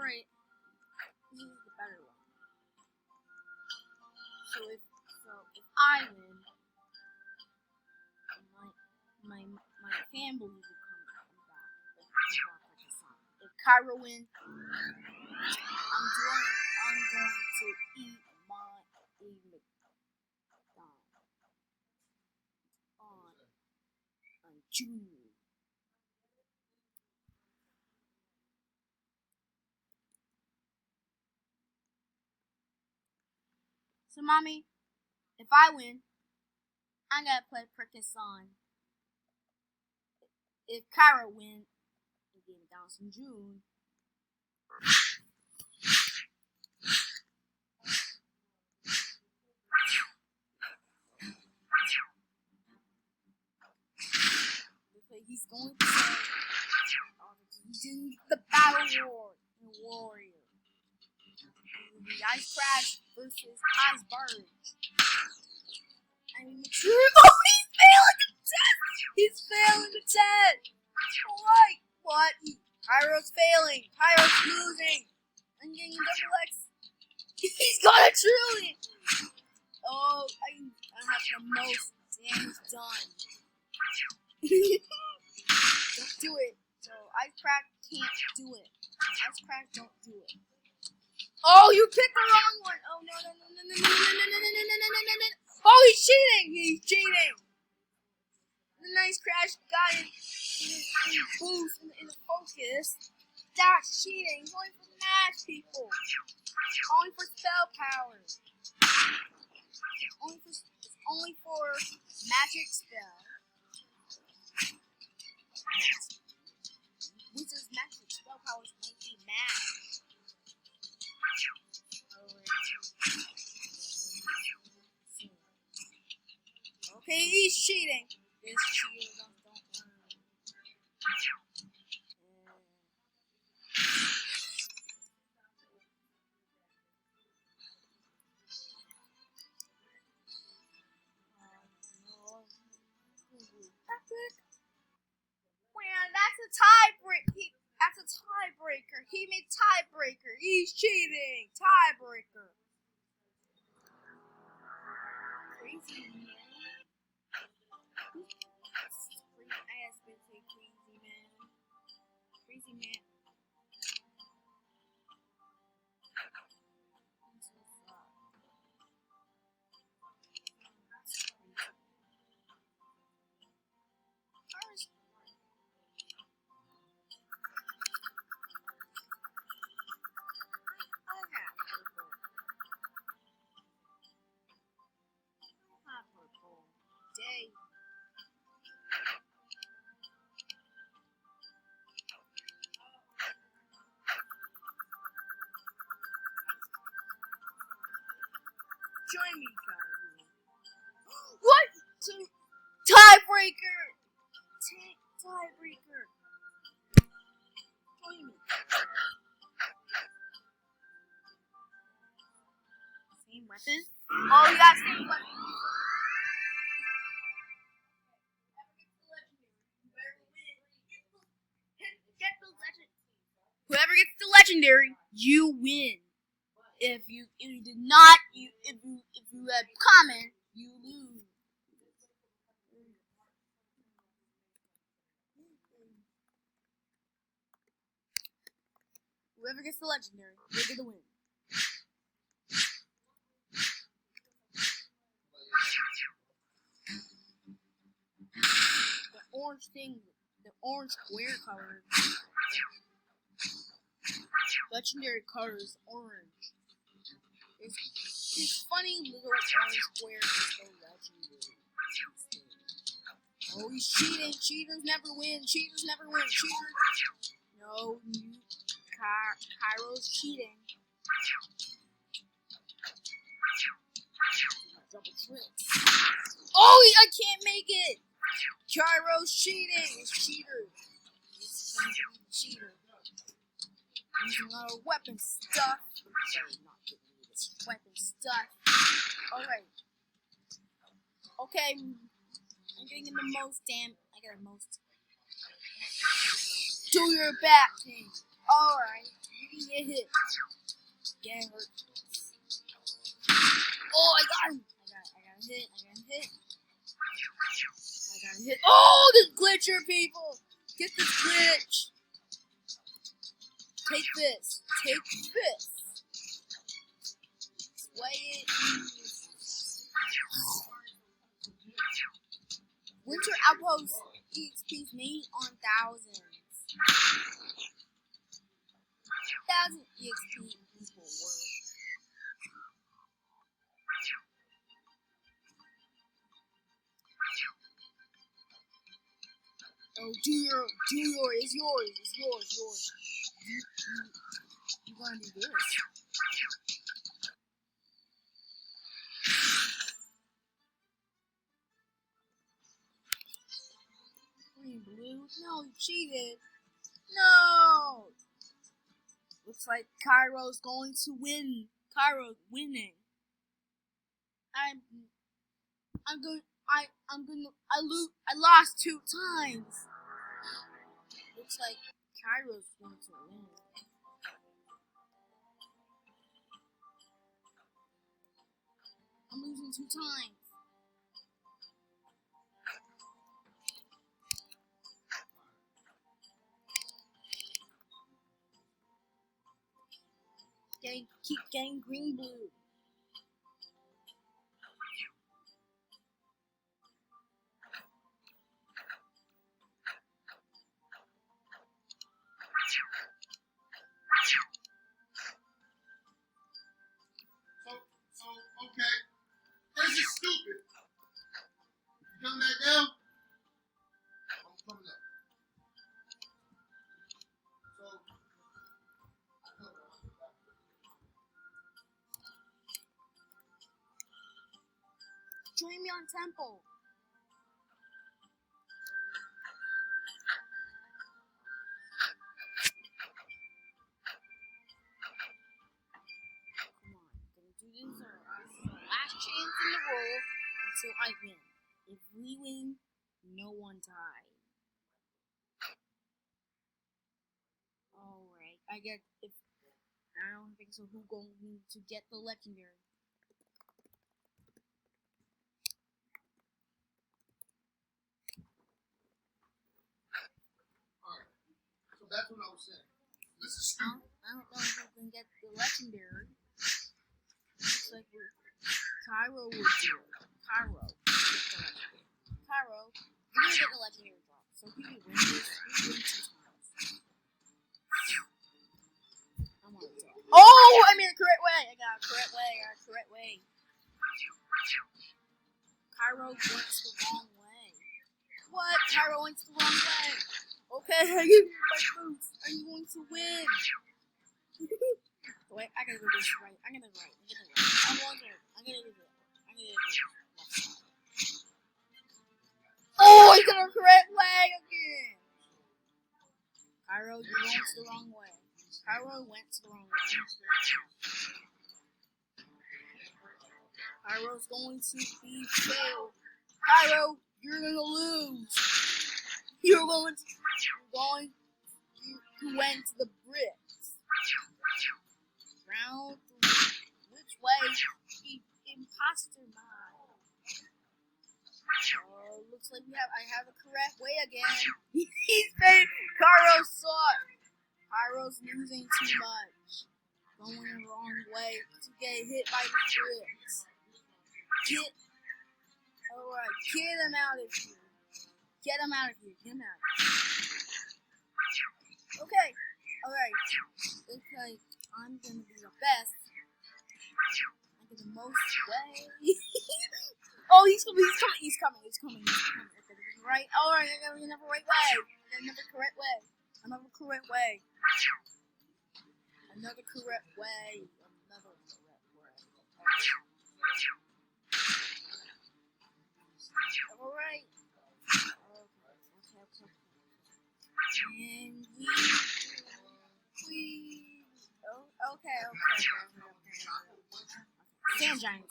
Alright. This is the better one. So if I win, my family will come back. If Kiro wins, I'm going to eat my McDonald's on June. So, mommy, if I win, I gotta play Practice on. If Kiro wins, and get McDonald's in June. He's going to say, he's in the battle warrior. The Ice Crash versus Ice Barge. And he's failing the test! He's failing the test! What? Kyro's failing! Kyro's losing! I'm getting a double X. He's got a trillion! Oh, I have the most damage done. Don't do it. So Ice Crack can't do it. Ice Crack don't do it. Oh, you picked the wrong one. Oh no. Oh, he's cheating. He's cheating. The nice crash got it in boost in the focus. That's cheating. He's only for match people. Only for spell powers. It's only for magic spell. Wizard's magic spell powers might be mad. Okay, he's cheating. This cheater don't learn. That's a tiebreaker. That's a tiebreaker. He made tiebreaker. He's cheating. Tiebreaker. Crazy man. I have to say crazy man. Crazy man. I'm so sorry. Day. Join me, guys. What? Tiebreaker. Tiebreaker. Join me. Same weapon? Oh, you got same weapon. Whoever gets the legendary, you win. If you did not, if you had common, you lose. Whoever gets the legendary, they get the win. The orange thing, the orange square color. Legendary color is orange. This funny little orange square is the legendary. Oh, he's cheating. Cheaters never win. Cheaters never win. Cheaters. No, Kyro's cheating. Double tricks. Oh, I can't make it. Kyro's cheating. It's cheater. It's going to be cheater. Using a lot of weapon stuff. Sorry, not giving me this weapon stuff. Alright. Okay. I'm getting in the most damn. I got the most. Do your back thing. Alright. You Get hit. Get hurt. Oh, I got him. I got hit. I got hit. Oh, this glitcher, people. Get this glitch. Take this. Sway it. Winter Outpost EXP's made on thousands. 1,000 EXP people work. Oh, do yours. It's yours. You gonna do this? Green, blue. No, you cheated. No. Looks like Kiro's going to win. Kiro's winning. I lost 2 times. Looks like Kiro's going to win. I'm losing 2 times. Keep getting green, blue. So, okay. This is stupid. You coming back down? I'm coming up. Join me on Temple. Come on, gonna do this last chance in the roll until I win. If we win, no one dies. Alright, I don't think so. Who's going to get the legendary? So that's what I was saying. This is stupid. I don't know who can get the legendary. Looks like Kiro will do it. Kiro, you're gonna get the legendary drop. So if you win this, you win 2 times. I'm on top. Oh, I made a correct way. I got a correct way. Kiro went the wrong way. What? Kiro went the wrong way. Okay, I give you my boots. I'm going to win. Wait, I gotta go this right. I'm gonna right. I'm going to. I'm gonna do it. Oh, I got a correct way again. Kiro, you went the wrong way. Kiro's going to be failed. Kiro, you're gonna lose. You went to the bricks. Round 3. Which way? Imposter mine. Oh, looks like I have the correct way again. He's fake. Kiro sucks. Kiro's losing too much. Going the wrong way to get hit by the bricks. Alright, get him out of here. Get him out of here. Okay. Alright. Looks like I'm gonna be the best. I get the most way. Oh, he's coming. Okay, right? Alright, I got another right way. Another correct way. Another correct way. Alright. And okay. Sand giant.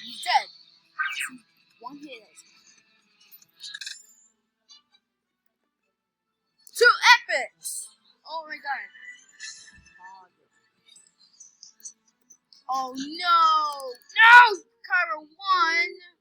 He's dead. One hit. 2 epics. Oh my god. Oh no! No! Kiro won!